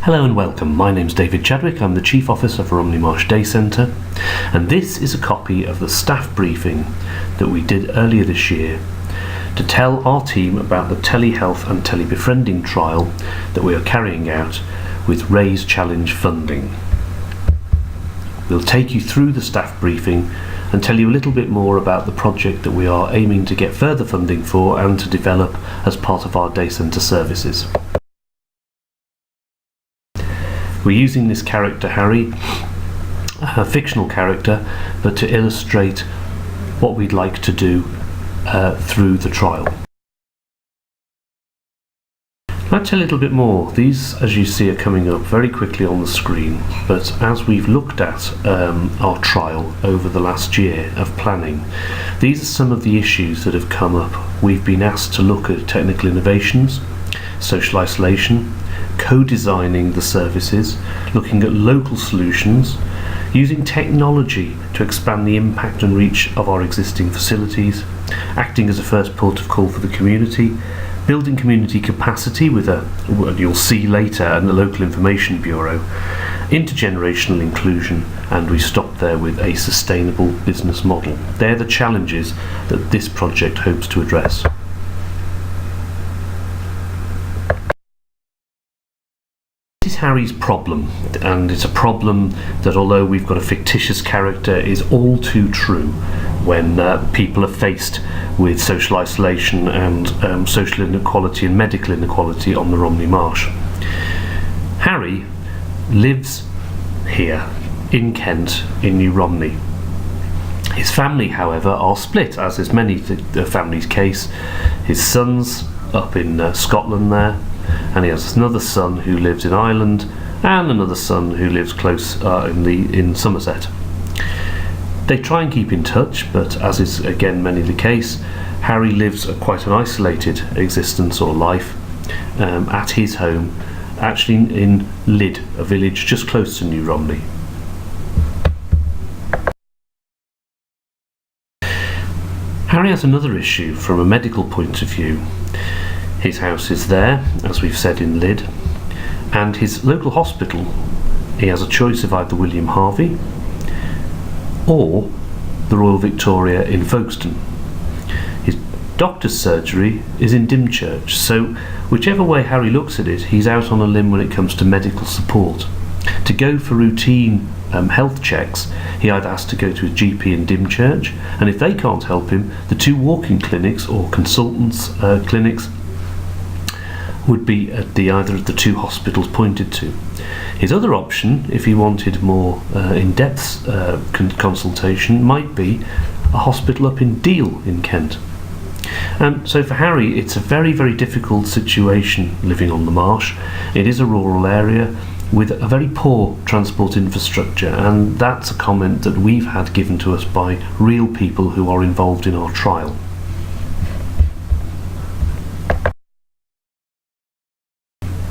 Hello and welcome. My name's David Chadwick. I'm the Chief Officer for Romney Marsh Day Centre, and this is a copy of the staff briefing that we did earlier this year to tell our team about the telehealth and telebefriending trial that we are carrying out with Raise Challenge funding. We'll take you through the staff briefing and tell you a little bit more about the project that we are aiming to get further funding for and to develop as part of our day centre services. We're using this character Harry, a fictional character, but to illustrate what we'd like to do through the trial. I'll tell you a little bit more. These, as you see, are coming up very quickly on the screen, but as we've looked at our trial over the last year of planning, these are some of the issues that have come up. We've been asked to look at technical innovations, social isolation, co-designing the services, looking at local solutions, using technology to expand the impact and reach of our existing facilities, acting as a first port of call for the community, building community capacity with what you'll see later, and the local information bureau, intergenerational inclusion, and we stop there with a sustainable business model. They're the challenges that this project hopes to address. This is Harry's problem, and it's a problem that, although we've got a fictitious character, is all too true when people are faced with social isolation and social inequality and medical inequality on the Romney Marsh. Harry lives here in Kent, in New Romney. His family, however, are split, as is many the family's case. His son's up in Scotland there, and he has another son who lives in Ireland and another son who lives close in Somerset. They try and keep in touch, but as is again many the case, Harry lives quite an isolated existence or life at his home, actually in Lydd, a village just close to New Romney. Harry has another issue from a medical point of view. His house is there, as we've said, in Lydd, and his local hospital, he has a choice of either William Harvey or the Royal Victoria in Folkestone. His doctor's surgery is in Dymchurch, so whichever way Harry looks at it, he's out on a limb when it comes to medical support. To go for routine health checks, he either has to go to his GP in Dymchurch, and if they can't help him, the two walk-in clinics or consultants clinics would be at either of the two hospitals pointed to. His other option, if he wanted more in-depth consultation, might be a hospital up in Deal in Kent. So for Harry, it's a very, very difficult situation living on the marsh. It is a rural area with a very poor transport infrastructure, and that's a comment that we've had given to us by real people who are involved in our trial.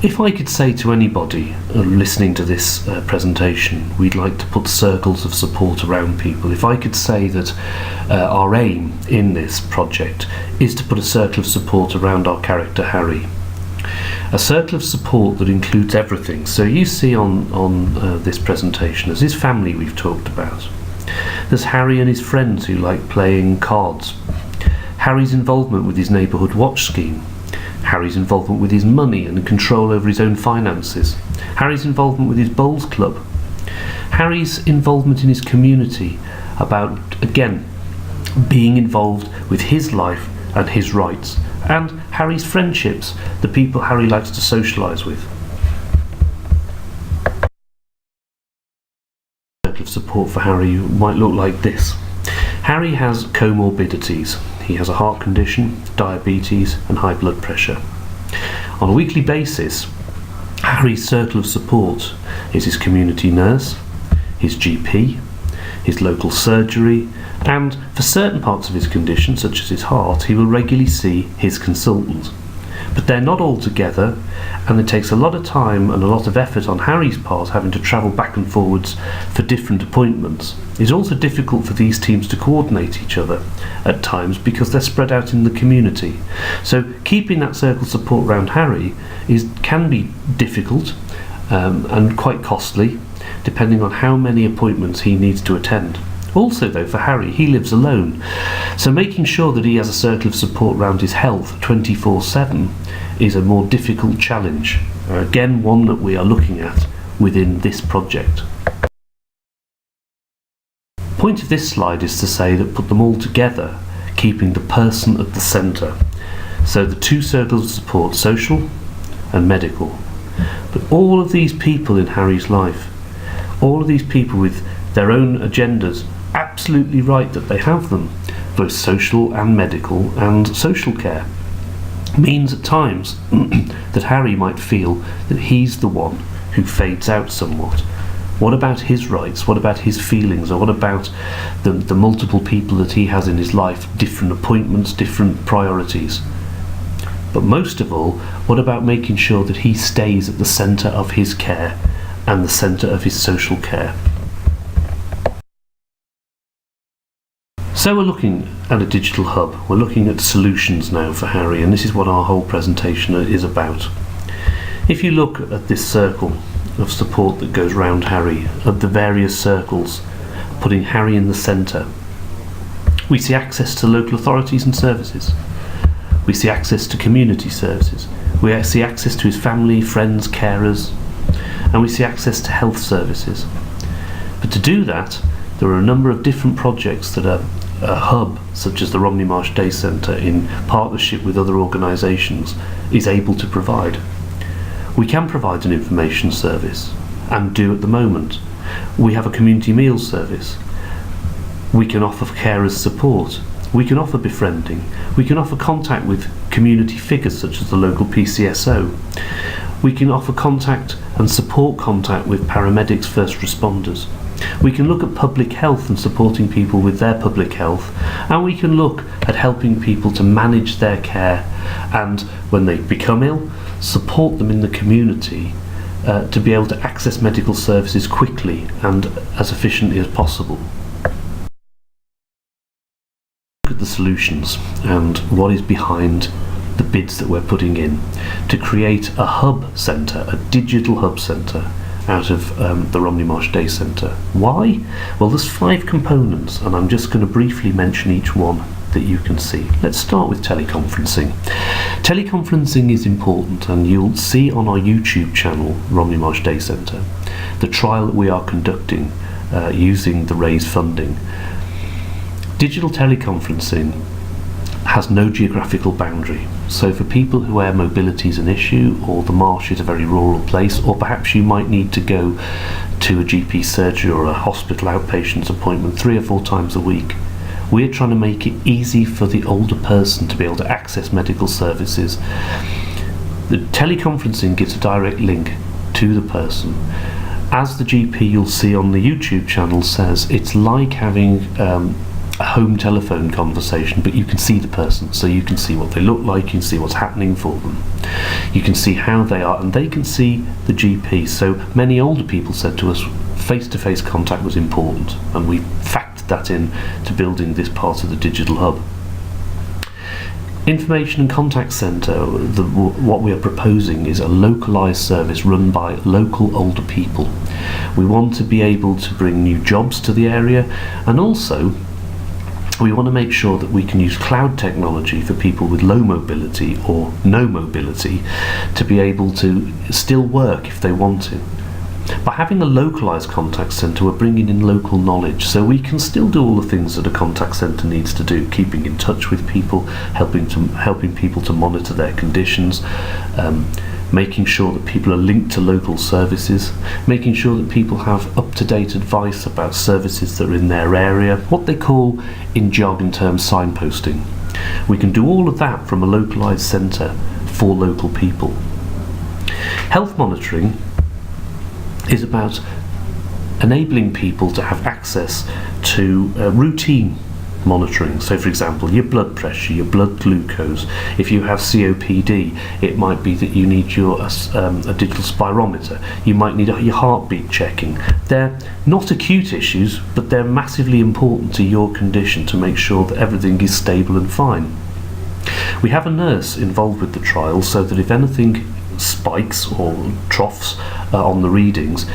If I could say to anybody listening to this presentation, we'd like to put circles of support around people. If I could say that our aim in this project is to put a circle of support around our character Harry. A circle of support that includes everything. So you see on this presentation, there's his family we've talked about. There's Harry and his friends who like playing cards. Harry's involvement with his neighbourhood watch scheme. Harry's involvement with his money and control over his own finances. Harry's involvement with his bowls club. Harry's involvement in his community about, again, being involved with his life and his rights. And Harry's friendships, the people Harry likes to socialise with. Circle of support for Harry might look like this. Harry has comorbidities. He has a heart condition, diabetes, and high blood pressure. On a weekly basis, Harry's circle of support is his community nurse, his GP, his local surgery, and for certain parts of his condition, such as his heart, he will regularly see his consultant. But they're not all together, and it takes a lot of time and a lot of effort on Harry's part, having to travel back and forwards for different appointments. It's also difficult for these teams to coordinate each other at times because they're spread out in the community. So keeping that circle support around Harry can be difficult, and quite costly, depending on how many appointments he needs to attend. Also, though, for Harry, he lives alone, so making sure that he has a circle of support around his health 24/7 is a more difficult challenge. Again, one that we are looking at within this project. The point of this slide is to say that put them all together, keeping the person at the centre. So the two circles of support, social and medical. But all of these people in Harry's life, all of these people with their own agendas, absolutely right that they have them, both social and medical and social care, means at times that Harry might feel that he's the one who fades out somewhat. What about his rights? What about his feelings? Or what about the multiple people that he has in his life, different appointments, different priorities? But most of all, what about making sure that he stays at the centre of his care and the centre of his social care? So we're looking at a digital hub. We're looking at solutions now for Harry, and this is what our whole presentation is about. If you look at this circle of support that goes round Harry, of the various circles, putting Harry in the centre, we see access to local authorities and services. We see access to community services. We see access to his family, friends, carers, and we see access to health services. But to do that, there are a number of different projects that a hub such as the Romney Marsh Day Centre, in partnership with other organisations, is able to provide. We can provide an information service, and do at the moment. We have a community meals service. We can offer carers support. We can offer befriending. We can offer contact with community figures such as the local PCSO. We can offer contact and support contact with paramedics, first responders. We can look at public health and supporting people with their public health, and we can look at helping people to manage their care, and when they become ill, support them in the community to be able to access medical services quickly and as efficiently as possible. Look at the solutions and what is behind the bids that we're putting in to create a hub centre, a digital hub centre, out of the Romney Marsh Day Centre. Why? Well, there's 5 components, and I'm just going to briefly mention each one that you can see. Let's start with teleconferencing. Teleconferencing is important, and you'll see on our YouTube channel, Romney Marsh Day Centre, the trial that we are conducting using the raised funding. Digital teleconferencing has no geographical boundary. So for people where mobility is an issue, or the marsh is a very rural place, or perhaps you might need to go to a GP surgery or a hospital outpatients appointment 3 or 4 times a week, we're trying to make it easy for the older person to be able to access medical services. The teleconferencing gives a direct link to the person. As the GP, you'll see on the YouTube channel, says, it's like having a home telephone conversation, but you can see the person, so you can see what they look like, you can see what's happening for them, you can see how they are, and they can see the GP. So many older people said to us face-to-face contact was important, and we factored that in to building this part of the digital hub. Information and contact centre, what we are proposing is a localised service run by local older people. We want to be able to bring new jobs to the area, and also we want to make sure that we can use cloud technology for people with low mobility or no mobility to be able to still work if they want to. By having a localised contact centre, we're bringing in local knowledge, so we can still do all the things that a contact centre needs to do, keeping in touch with people, helping people to monitor their conditions, making sure that people are linked to local services, making sure that people have up-to-date advice about services that are in their area, what they call in jargon terms signposting. We can do all of that from a localised centre for local people. Health monitoring is about enabling people to have access to routine monitoring. So for example, your blood pressure, your blood glucose. If you have COPD, it might be that you need your a digital spirometer. You might need your heartbeat checking. They're not acute issues, but they're massively important to your condition to make sure that everything is stable and fine. We have a nurse involved with the trial, so that if anything spikes or troughs on the readings,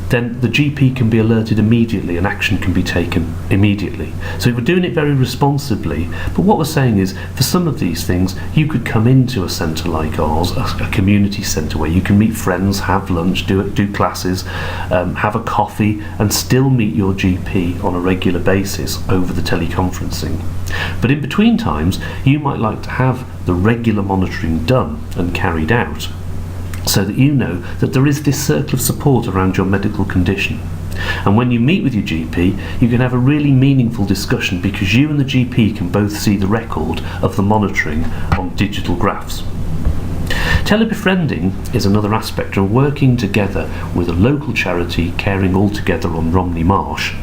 then the GP can be alerted immediately and action can be taken immediately. So we're doing it very responsibly, but what we're saying is for some of these things you could come into a centre like ours, a community centre where you can meet friends, have lunch, do classes, have a coffee and still meet your GP on a regular basis over the teleconferencing. But in between times you might like to have the regular monitoring done and carried out, so that you know that there is this circle of support around your medical condition. And when you meet with your GP, you can have a really meaningful discussion because you and the GP can both see the record of the monitoring on digital graphs. Telebefriending is another aspect of working together with a local charity, Caring All Together on Romney Marsh,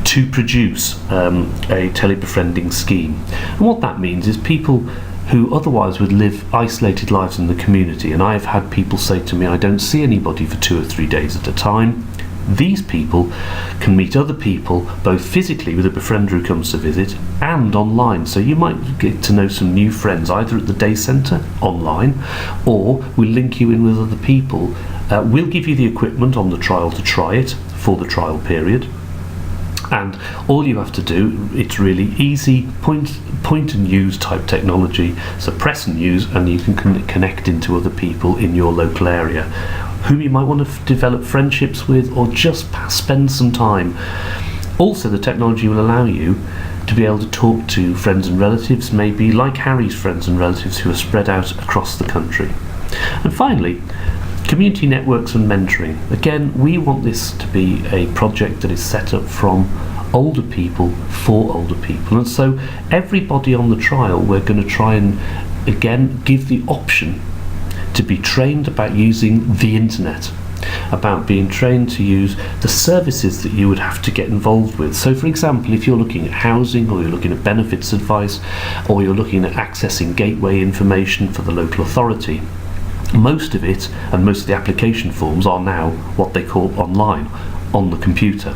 to produce a telebefriending scheme. And what that means is people who otherwise would live isolated lives in the community, and I've had people say to me, I don't see anybody for 2 or 3 days at a time. These people can meet other people both physically with a befriender who comes to visit and online, so you might get to know some new friends either at the day centre online, or we'll link you in with other people. We'll give you the equipment on the trial to try it for the trial period. And all you have to do, it's really easy, point and use type technology. So press and use, and you can connect into other people in your local area whom you might want to develop friendships with or just spend some time. Also, the technology will allow you to be able to talk to friends and relatives, maybe like Harry's friends and relatives who are spread out across the country. And finally, community networks and mentoring. Again, we want this to be a project that is set up from older people for older people, and so everybody on the trial we're going to try and again give the option to be trained about using the internet, about being trained to use the services that you would have to get involved with. So for example, if you're looking at housing, or you're looking at benefits advice, or you're looking at accessing gateway information for the local authority, most of it and most of the application forms are now what they call online, on the computer.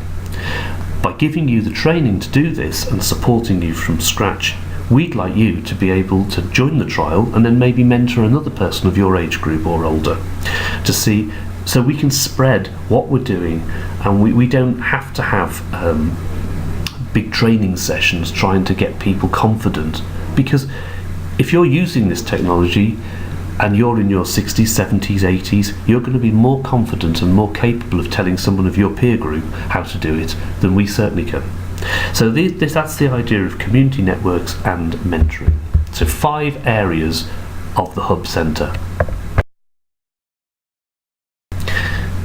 By giving you the training to do this and supporting you from scratch, we'd like you to be able to join the trial and then maybe mentor another person of your age group or older to see, so we can spread what we're doing, and we don't have to have big training sessions trying to get people confident, because if you're using this technology and you're in your 60s, 70s, 80s, you're going to be more confident and more capable of telling someone of your peer group how to do it than we certainly can. So that's the idea of community networks and mentoring. So 5 areas of the Hub Centre.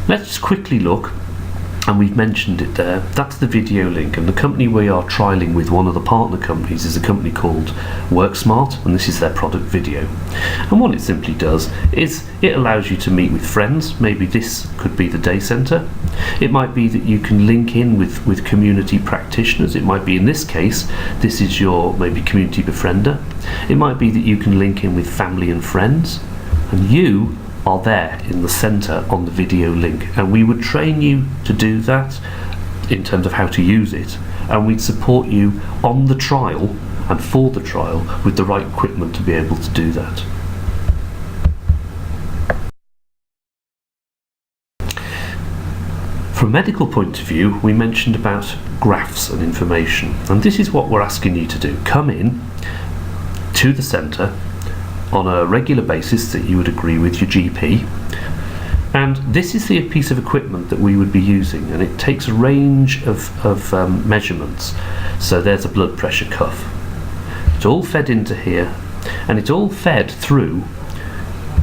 Let's just quickly look, and we've mentioned it there, that's the video link, and the company we are trialling with, one of the partner companies, is a company called WorkSmart, and this is their product Video. And what it simply does is it allows you to meet with friends. Maybe this could be the day centre. It might be that you can link in with community practitioners. It might be, in this case, this is your maybe community befriender. It might be that you can link in with family and friends, and you are there in the centre on the video link, and we would train you to do that in terms of how to use it, and we'd support you on the trial and for the trial with the right equipment to be able to do that. From a medical point of view, we mentioned about graphs and information, and this is what we're asking you to do. Come in to the centre on a regular basis that you would agree with your GP, and this is the piece of equipment that we would be using, and it takes a range of measurements. So there's a blood pressure cuff. It's all fed into here, and it's all fed through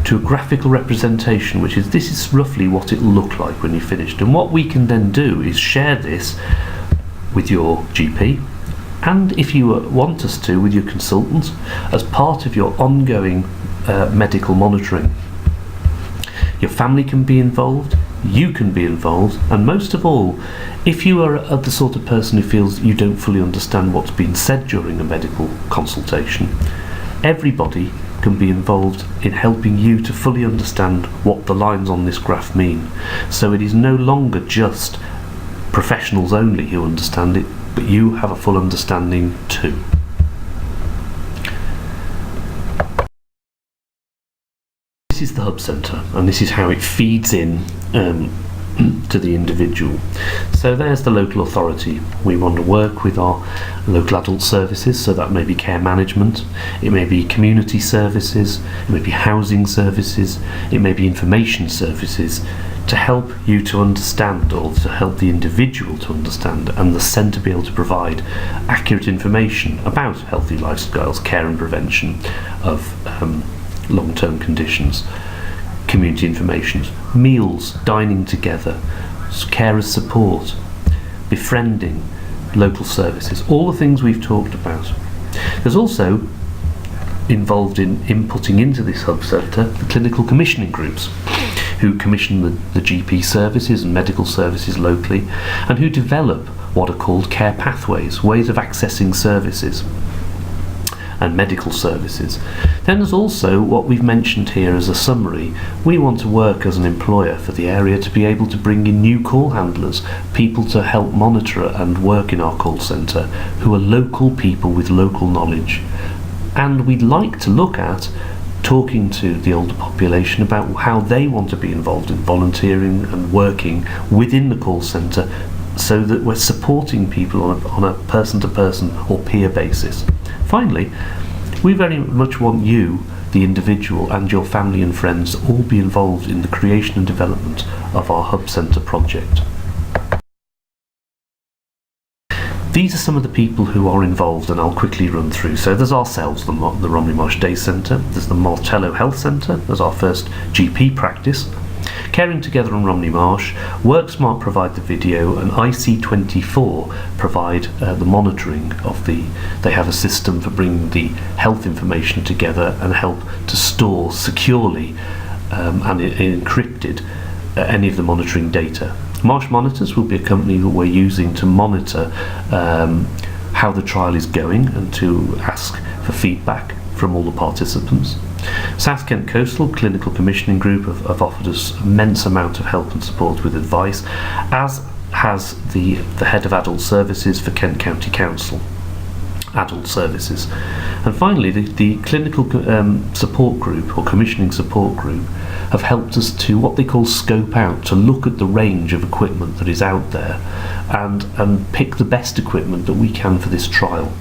to a graphical representation, which is, this is roughly what it'll look like when you're finished. And what we can then do is share this with your GP, and if you want us to, with your consultants, as part of your ongoing medical monitoring. Your family can be involved, you can be involved, and most of all, if you are the sort of person who feels you don't fully understand what's been said during a medical consultation, everybody can be involved in helping you to fully understand what the lines on this graph mean. So it is no longer just professionals only who understand it, but you have a full understanding too. This this is the hub centre, and this is how it feeds in to the individual. So there's the local authority. We want to work with our local adult services, so that may be care management, it may be community services, it may be housing services, it may be information services, to help you to understand, or to help the individual to understand, and the centre be able to provide accurate information about healthy lifestyles, care and prevention of long-term conditions. Community information, meals, dining together, carers support, befriending, local services, all the things we've talked about. There's also involved in inputting into this hub centre the clinical commissioning groups, who commission the GP services and medical services locally, and who develop what are called care pathways, ways of accessing services and medical services. Then there's also what we've mentioned here as a summary. We want to work as an employer for the area to be able to bring in new call handlers, people to help monitor and work in our call centre, who are local people with local knowledge. And we'd like to look at talking to the older population about how they want to be involved in volunteering and working within the call centre, so that we're supporting people on a person-to-person or peer basis. Finally, we very much want you, the individual, and your family and friends to all be involved in the creation and development of our Hub Centre project. These are some of the people who are involved, and I'll quickly run through. So there's ourselves, the Romney Marsh Day Centre, there's the Martello Health Centre, there's our first GP practice, Caring Together on Romney Marsh, WorkSmart provide the video, and IC24 provide the monitoring of they have a system for bringing the health information together and help to store securely and encrypted any of the monitoring data. Marsh Monitors will be a company that we're using to monitor how the trial is going and to ask for feedback from all the participants. South Kent Coastal Clinical Commissioning Group have offered us immense amount of help and support with advice, as has the head of adult services for Kent County Council Adult Services. And finally, the clinical support group or commissioning support group have helped us to what they call scope out, to look at the range of equipment that is out there and pick the best equipment that we can for this trial.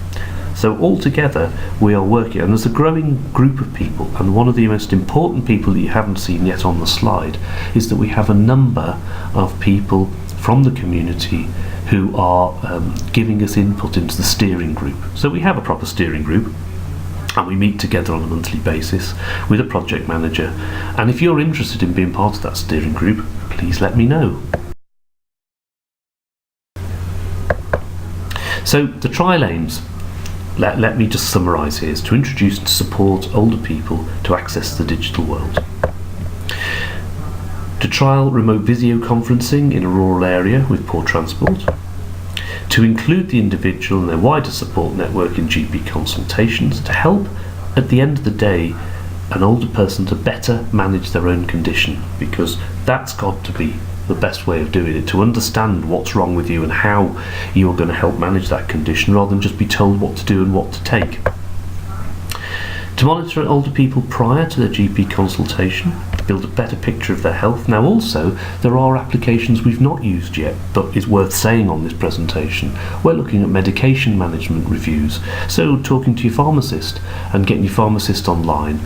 So altogether we are working, and there's a growing group of people, and one of the most important people that you haven't seen yet on the slide is that we have a number of people from the community who are giving us input into the steering group. So we have a proper steering group, and we meet together on a monthly basis with a project manager, and if you're interested in being part of that steering group, please let me know. So the trial aims, let me just summarise here, is to introduce and support older people to access the digital world. To trial remote video conferencing in a rural area with poor transport. To include the individual and their wider support network in GP consultations, to help, at the end of the day, an older person to better manage their own condition, because that's got to be the best way of doing it, to understand what's wrong with you and how you're going to help manage that condition, rather than just be told what to do and what to take. To monitor older people prior to their GP consultation, build a better picture of their health. Now also, there are applications we've not used yet, but is worth saying on this presentation. We're looking at medication management reviews, so talking to your pharmacist and getting your pharmacist online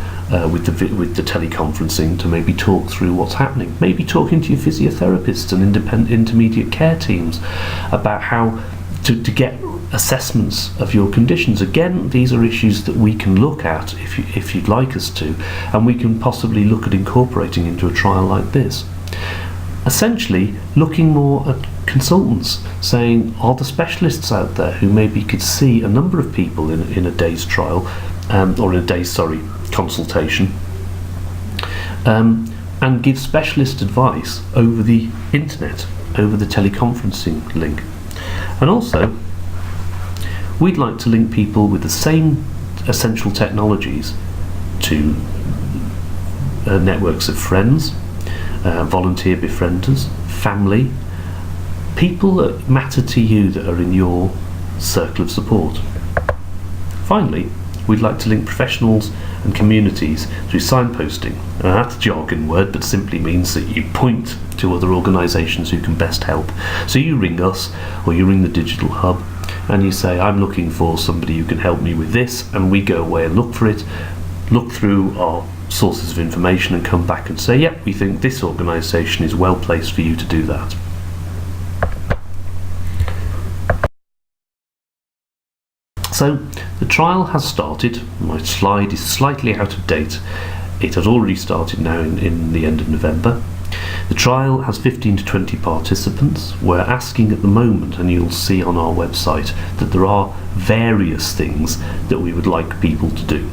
with the teleconferencing to maybe talk through what's happening. Maybe talking to your physiotherapists and intermediate care teams about how to get assessments of your conditions. Again, these are issues that we can look at if you'd like us to, and we can possibly look at incorporating into a trial like this. Essentially, looking more at consultants, saying, are there specialists out there who maybe could see a number of people in a day's trial, or in a day's, consultation, and give specialist advice over the internet, over the teleconferencing link. And also, we'd like to link people with the same essential technologies to networks of friends, volunteer befrienders, family, people that matter to you that are in your circle of support. Finally, We'd like to link professionals and communities through signposting. That's a jargon word, but simply means that you point to other organisations who can best help. So you ring us, or you ring the Digital Hub, and you say, I'm looking for somebody who can help me with this, and we go away and look for it, look through our sources of information and come back and say, yep, we think this organisation is well placed for you to do that. So the trial has started. My slide is slightly out of date. It has already started now in the end of November. The trial has 15 to 20 participants. We're asking at the moment, and you'll see on our website, that there are various things that we would like people to do.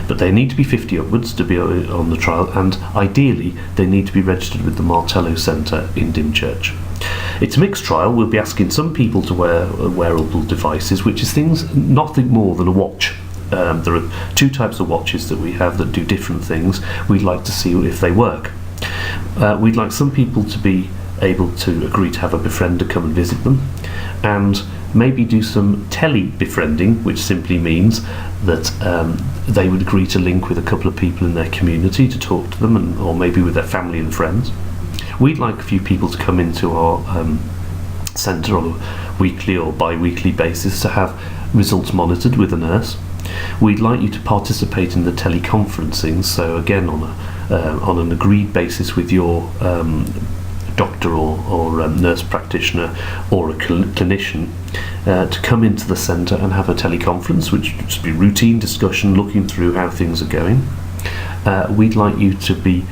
But they need to be 50 upwards to be on the trial, and ideally they need to be registered with the Martello Centre in Dymchurch. It's a mixed trial. We'll be asking some people to wear wearable devices, which is nothing more than a watch. There are two types of watches that we have that do different things. We'd like to see if they work. We'd like some people to be able to agree to have a befriender come and visit them, and maybe do some tele-befriending, which simply means that they would agree to link with a couple of people in their community to talk to them, or maybe with their family and friends. We'd like a few people to come into our centre on a weekly or bi-weekly basis to have results monitored with a nurse. We'd like you to participate in the teleconferencing, so again on an agreed basis with your doctor or nurse practitioner or a clinician to come into the centre and have a teleconference, which would be routine discussion looking through how things are going. We'd like you to be,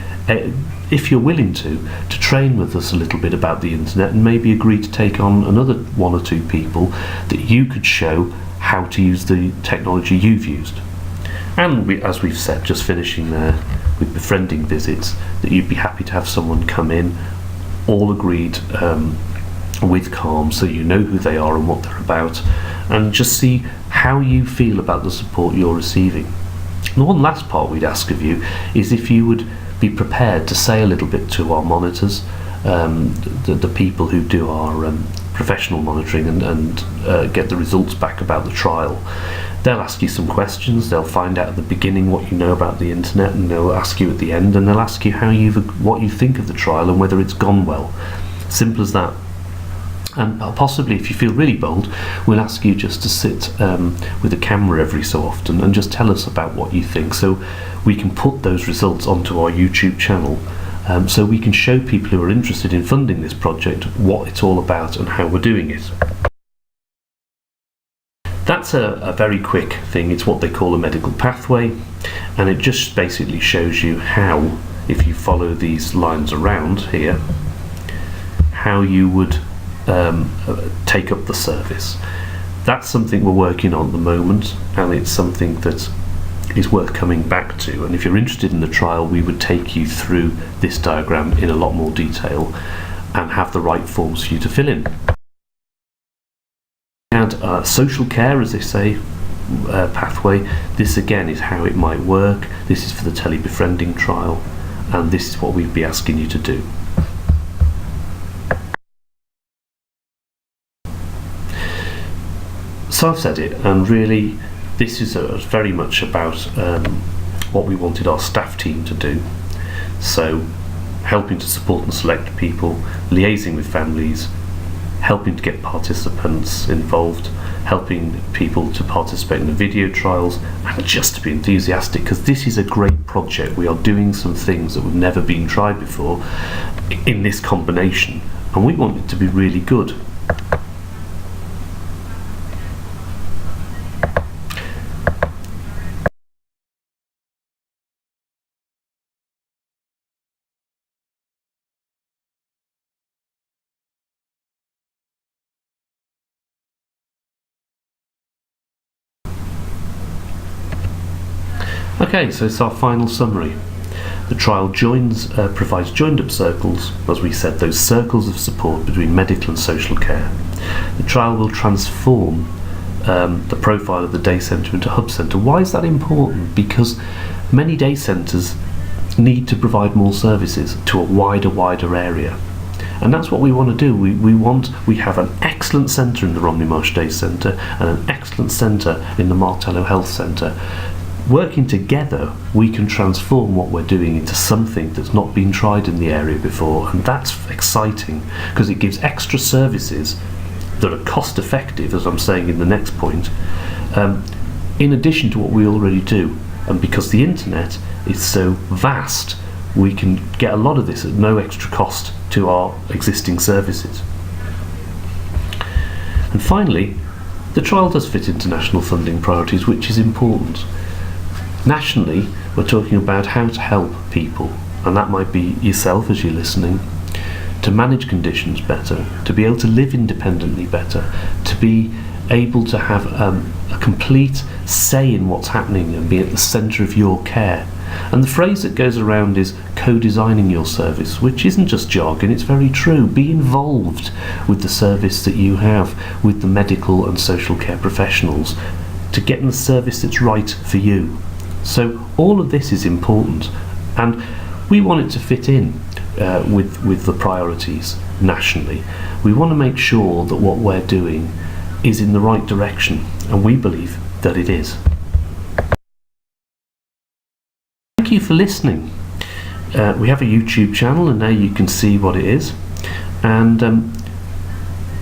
if you're willing to train with us a little bit about the internet, and maybe agree to take on another one or two people that you could show how to use the technology you've used. And as we've said, just finishing there with befriending visits, that you'd be happy to have someone come in, all agreed with calm, so you know who they are and what they're about, and just see how you feel about the support you're receiving. And the one last part we'd ask of you is if you would be prepared to say a little bit to our monitors, the people who do our professional monitoring and get the results back about the trial. They'll ask you some questions. They'll find out at the beginning what you know about the internet, and they'll ask you at the end, and they'll ask you what you think of the trial and whether it's gone well. Simple as that. And possibly, if you feel really bold, we'll ask you just to sit with a camera every so often and just tell us about what you think, so we can put those results onto our YouTube channel, so we can show people who are interested in funding this project what it's all about and how we're doing it. That's a very quick thing. It's what they call a medical pathway, and it just basically shows you how, if you follow these lines around here, how you would take up the service. That's something we're working on at the moment, and it's something that is worth coming back to. And if you're interested in the trial, we would take you through this diagram in a lot more detail and have the right forms for you to fill in. And social care, as they say, pathway. This again is how it might work. This is for the tele-befriending trial, and this is what we'd be asking you to do. So I've said it, and really this is very much about what we wanted our staff team to do. So helping to support and select people, liaising with families, helping to get participants involved, helping people to participate in the video trials, and just to be enthusiastic, because this is a great project. We are doing some things that have never been tried before in this combination, and we want it to be really good. Okay, so it's our final summary. The trial provides joined-up circles, as we said, those circles of support between medical and social care. The trial will transform the profile of the day centre into hub centre. Why is that important? Because many day centres need to provide more services to a wider area. And that's what we want to do. We have an excellent centre in the Romney Marsh Day Centre and an excellent centre in the Martello Health Centre. Working together, we can transform what we're doing into something that's not been tried in the area before, and that's exciting because it gives extra services that are cost effective, as I'm saying in the next point, in addition to what we already do. And because the internet is so vast, we can get a lot of this at no extra cost to our existing services. And finally, the trial does fit into national funding priorities, which is important. Nationally, we're talking about how to help people, and that might be yourself as you're listening, to manage conditions better, to be able to live independently better, to be able to have a complete say in what's happening and be at the centre of your care. And the phrase that goes around is co-designing your service, which isn't just jargon, it's very true. Be involved with the service that you have, with the medical and social care professionals, to get the service that's right for you. So all of this is important, and we want it to fit in with the priorities nationally. We want to make sure that what we're doing is in the right direction, and we believe that it is. Thank you for listening. We have a YouTube channel, and now you can see what it is, and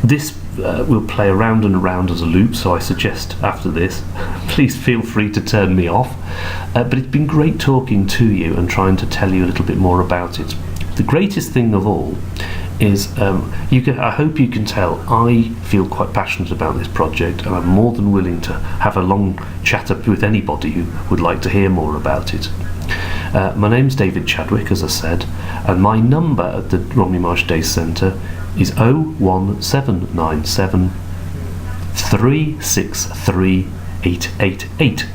this will play around and around as a loop, so I suggest after this please feel free to turn me off, but it's been great talking to you and trying to tell you a little bit more about it. The greatest thing of all is I hope you can tell I feel quite passionate about this project, and I'm more than willing to have a long chat up with anybody who would like to hear more about it. My name's David Chadwick, as I said, and my number at the Romney Marsh Day Centre is 01797 363 888.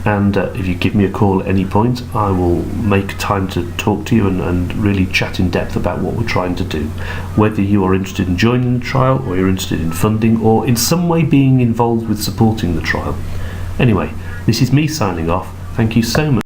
And if you give me a call at any point, I will make time to talk to you and really chat in depth about what we're trying to do. Whether you are interested in joining the trial, or you're interested in funding, or in some way being involved with supporting the trial. Anyway, this is me signing off. Thank you so much.